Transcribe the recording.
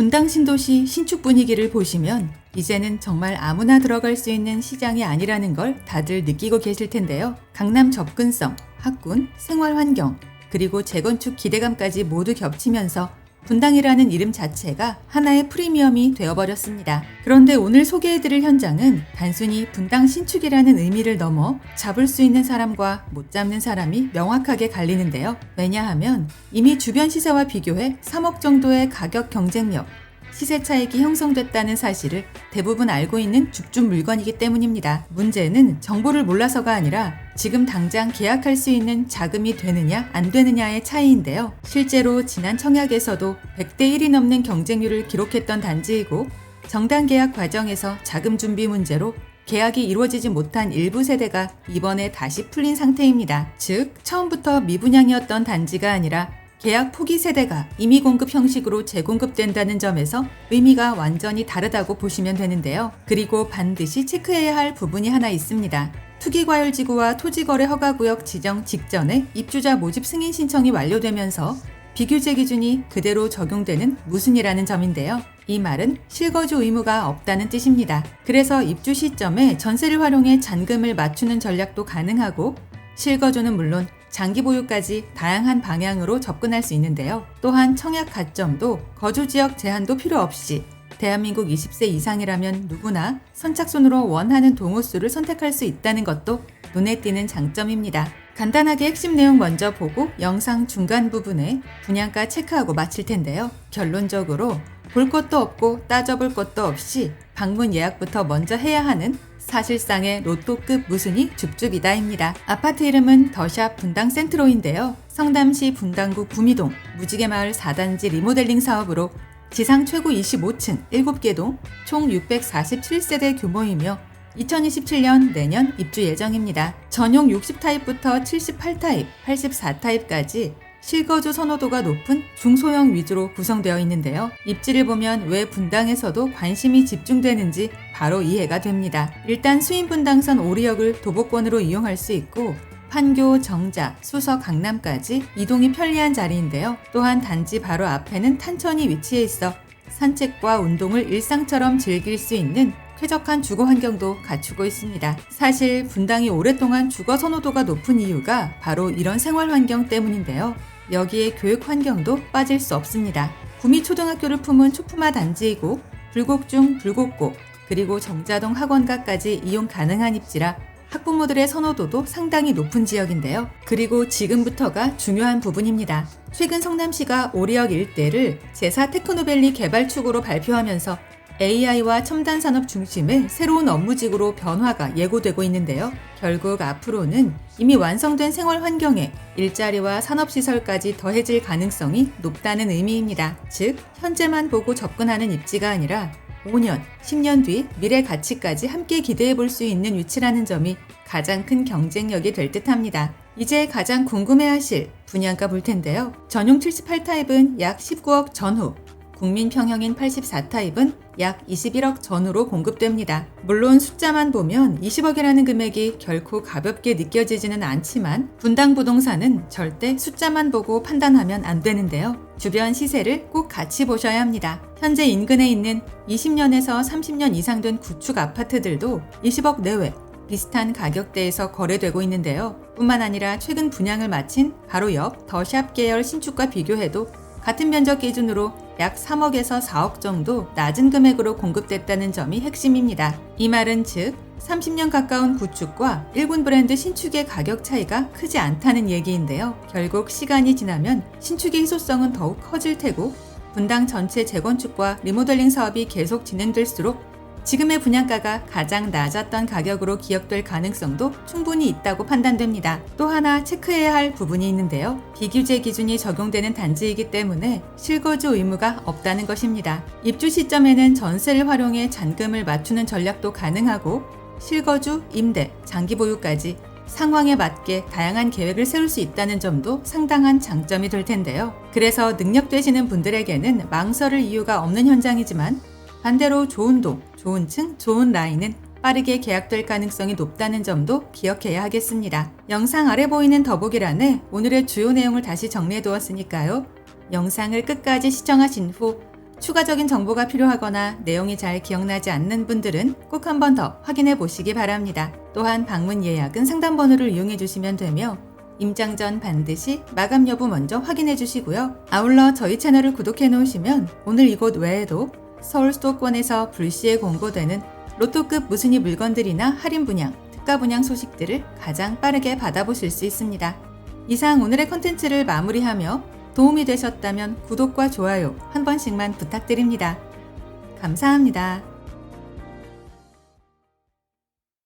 분당 신도시 신축 분위기를 보시면 이제는 정말 아무나 들어갈 수 있는 시장이 아니라는 걸 다들 느끼고 계실 텐데요. 강남 접근성, 학군, 생활환경, 그리고 재건축 기대감까지 모두 겹치면서 분당이라는 이름 자체가 하나의 프리미엄이 되어버렸습니다. 그런데 오늘 소개해드릴 현장은 단순히 분당 신축이라는 의미를 넘어 잡을 수 있는 사람과 못 잡는 사람이 명확하게 갈리는데요. 왜냐하면 이미 주변 시세와 비교해 3억 정도의 가격 경쟁력, 시세 차익이 형성됐다는 사실을 대부분 알고 있는 죽준 물건이기 때문입니다. 문제는 정보를 몰라서가 아니라 지금 당장 계약할 수 있는 자금이 되느냐 안 되느냐의 차이인데요. 실제로 지난 청약에서도 100대 1이 넘는 경쟁률을 기록했던 단지이고 정당 계약 과정에서 자금 준비 문제로 계약이 이루어지지 못한 일부 세대가 이번에 다시 풀린 상태입니다. 즉 처음부터 미분양이었던 단지가 아니라 계약 포기 세대가 임의 공급 형식으로 재공급된다는 점에서 의미가 완전히 다르다고 보시면 되는데요. 그리고 반드시 체크해야 할 부분이 하나 있습니다. 투기과열지구와 토지거래 허가구역 지정 직전에 입주자 모집 승인 신청이 완료되면서 비규제 기준이 그대로 적용되는 무순이라는 점인데요. 이 말은 실거주 의무가 없다는 뜻입니다. 그래서 입주 시점에 전세를 활용해 잔금을 맞추는 전략도 가능하고 실거주는 물론 장기 보유까지 다양한 방향으로 접근할 수 있는데요. 또한 청약 가점도 거주지역 제한도 필요 없이 대한민국 20세 이상이라면 누구나 선착순으로 원하는 동호수를 선택할 수 있다는 것도 눈에 띄는 장점입니다. 간단하게 핵심 내용 먼저 보고 영상 중간 부분에 분양가 체크하고 마칠 텐데요. 결론적으로 볼 것도 없고 따져볼 것도 없이 방문 예약부터 먼저 해야 하는 사실상의 로또급 무순이 줍줍이다입니다. 아파트 이름은 더샵 분당 센트로인데요. 성남시 분당구 구미동 무지개마을 4단지 리모델링 사업으로 지상 최고 25층 7개 동 총 647세대 규모이며 2027년 내년 입주 예정입니다. 전용 60타입부터 78타입, 84타입까지 실거주 선호도가 높은 중소형 위주로 구성되어 있는데요. 입지를 보면 왜 분당에서도 관심이 집중되는지 바로 이해가 됩니다. 일단 수인분당선 오리역을 도보권으로 이용할 수 있고 판교, 정자, 수서, 강남까지 이동이 편리한 자리인데요. 또한 단지 바로 앞에는 탄천이 위치해 있어 산책과 운동을 일상처럼 즐길 수 있는 쾌적한 주거 환경도 갖추고 있습니다. 사실 분당이 오랫동안 주거 선호도가 높은 이유가 바로 이런 생활 환경 때문인데요. 여기에 교육 환경도 빠질 수 없습니다. 구미초등학교를 품은 초품화 단지이고 불곡중, 불곡고, 그리고 정자동 학원가까지 이용 가능한 입지라 학부모들의 선호도도 상당히 높은 지역인데요. 그리고 지금부터가 중요한 부분입니다. 최근 성남시가 오리역 일대를 제4 테크노밸리 개발축으로 발표하면서 AI와 첨단 산업 중심의 새로운 업무지구로 변화가 예고되고 있는데요. 결국 앞으로는 이미 완성된 생활 환경에 일자리와 산업시설까지 더해질 가능성이 높다는 의미입니다. 즉, 현재만 보고 접근하는 입지가 아니라 5년, 10년 뒤 미래 가치까지 함께 기대해 볼 수 있는 위치라는 점이 가장 큰 경쟁력이 될 듯합니다. 이제 가장 궁금해하실 분양가 볼 텐데요. 전용 78타입은 약 19억 전후, 국민평형인 84타입은 약 21억 전후로 공급됩니다. 물론 숫자만 보면 20억이라는 금액이 결코 가볍게 느껴지지는 않지만 분당 부동산은 절대 숫자만 보고 판단하면 안 되는데요. 주변 시세를 꼭 같이 보셔야 합니다. 현재 인근에 있는 20년에서 30년 이상 된 구축 아파트들도 20억 내외 비슷한 가격대에서 거래되고 있는데요. 뿐만 아니라 최근 분양을 마친 바로 옆 더샵 계열 신축과 비교해도 같은 면적 기준으로 약 3억에서 4억 정도 낮은 금액으로 공급됐다는 점이 핵심입니다. 이 말은 즉 30년 가까운 구축과 1군 브랜드 신축의 가격 차이가 크지 않다는 얘기인데요. 결국 시간이 지나면 신축의 희소성은 더욱 커질 테고 분당 전체 재건축과 리모델링 사업이 계속 진행될수록 지금의 분양가가 가장 낮았던 가격으로 기억될 가능성도 충분히 있다고 판단됩니다. 또 하나 체크해야 할 부분이 있는데요. 비규제 기준이 적용되는 단지이기 때문에 실거주 의무가 없다는 것입니다. 입주 시점에는 전세를 활용해 잔금을 맞추는 전략도 가능하고 실거주, 임대, 장기 보유까지 상황에 맞게 다양한 계획을 세울 수 있다는 점도 상당한 장점이 될 텐데요. 그래서 능력되시는 분들에게는 망설일 이유가 없는 현장이지만 반대로 좋은 동, 좋은 층, 좋은 라인은 빠르게 계약될 가능성이 높다는 점도 기억해야 하겠습니다. 영상 아래 보이는 더보기란에 오늘의 주요 내용을 다시 정리해 두었으니까요. 영상을 끝까지 시청하신 후 추가적인 정보가 필요하거나 내용이 잘 기억나지 않는 분들은 꼭 한 번 더 확인해 보시기 바랍니다. 또한 방문 예약은 상담번호를 이용해 주시면 되며 임장 전 반드시 마감 여부 먼저 확인해 주시고요. 아울러 저희 채널을 구독해 놓으시면 오늘 이곳 외에도 서울 수도권에서 불시에 공고되는 로또급 무순위 물건들이나 할인 분양, 특가 분양 소식들을 가장 빠르게 받아보실 수 있습니다. 이상 오늘의 컨텐츠를 마무리하며 도움이 되셨다면 구독과 좋아요 한 번씩만 부탁드립니다. 감사합니다.